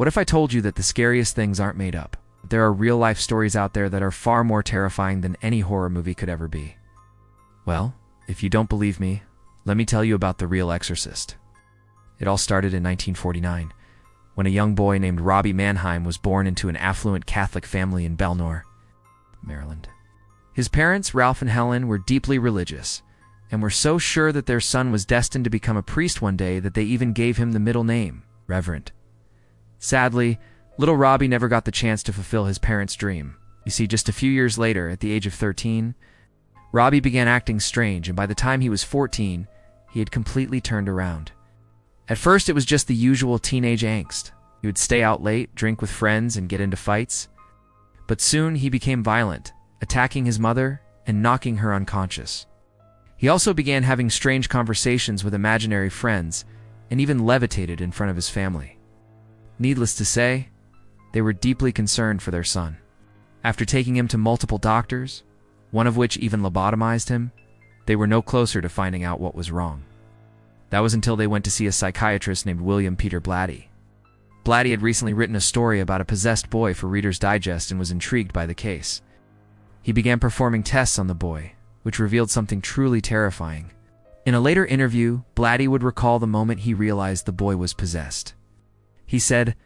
What if I told you that the scariest things aren't made up? There are real-life stories out there that are far more terrifying than any horror movie could ever be. Well, if you don't believe me, let me tell you about the real Exorcist. It all started in 1949, when a young boy named Robbie Mannheim was born into an affluent Catholic family in Belnor, Maryland. His parents, Ralph and Helen, were deeply religious, and were so sure that their son was destined to become a priest one day that they even gave him the middle name, Reverend. Sadly, little Robbie never got the chance to fulfill his parents' dream. You see, just a few years later, at the age of 13, Robbie began acting strange, and by the time he was 14, he had completely turned around. At first, it was just the usual teenage angst. He would stay out late, drink with friends, and get into fights. But soon, he became violent, attacking his mother and knocking her unconscious. He also began having strange conversations with imaginary friends and even levitated in front of his family. Needless to say, they were deeply concerned for their son. After taking him to multiple doctors, one of which even lobotomized him, they were no closer to finding out what was wrong. That was until they went to see a psychiatrist named William Peter Blatty. Blatty had recently written a story about a possessed boy for Reader's Digest and was intrigued by the case. He began performing tests on the boy, which revealed something truly terrifying. In a later interview, Blatty would recall the moment he realized the boy was possessed. He said,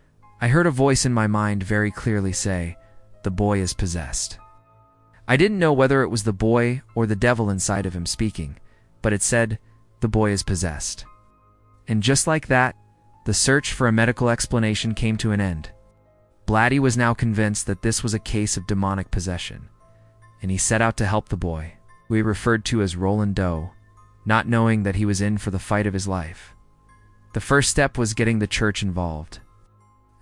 "I heard a voice in my mind very clearly say, 'The boy is possessed.' I didn't know whether it was the boy or the devil inside of him speaking, but it said, 'The boy is possessed.'" And just like that, the search for a medical explanation came to an end. Blatty was now convinced that this was a case of demonic possession, and he set out to help the boy, who he referred to as Roland Doe, not knowing that he was in for the fight of his life. The first step was getting the church involved.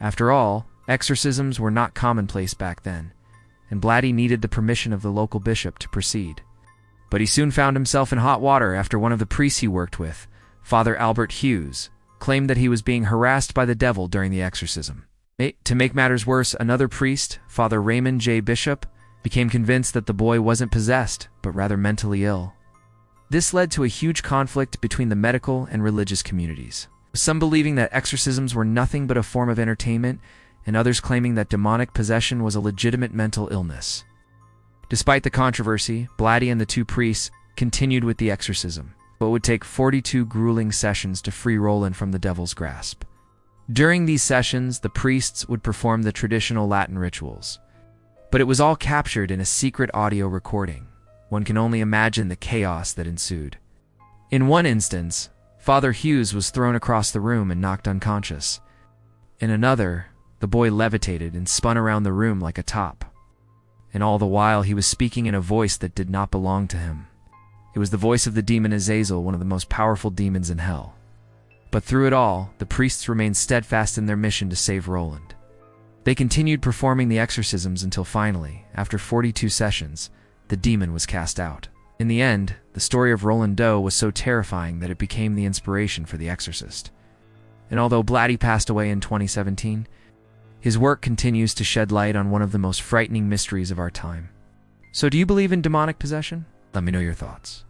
After all, exorcisms were not commonplace back then, and Blatty needed the permission of the local bishop to proceed. But he soon found himself in hot water after one of the priests he worked with, Father Albert Hughes, claimed that he was being harassed by the devil during the exorcism. To make matters worse, another priest, Father Raymond J. Bishop, became convinced that the boy wasn't possessed, but rather mentally ill. This led to a huge conflict between the medical and religious communities, some believing that exorcisms were nothing but a form of entertainment, and others claiming that demonic possession was a legitimate mental illness. Despite the controversy, Blatty and the two priests continued with the exorcism, but it would take 42 grueling sessions to free Roland from the devil's grasp. During these sessions, the priests would perform the traditional Latin rituals, but it was all captured in a secret audio recording. One can only imagine the chaos that ensued. In one instance, Father Hughes was thrown across the room and knocked unconscious. In another, the boy levitated and spun around the room like a top. And all the while, he was speaking in a voice that did not belong to him. It was the voice of the demon Azazel, one of the most powerful demons in hell. But through it all, the priests remained steadfast in their mission to save Roland. They continued performing the exorcisms until finally, after 42 sessions, the demon was cast out. In the end, the story of Roland Doe was so terrifying that it became the inspiration for The Exorcist. And although Blatty passed away in 2017, his work continues to shed light on one of the most frightening mysteries of our time. So do you believe in demonic possession? Let me know your thoughts.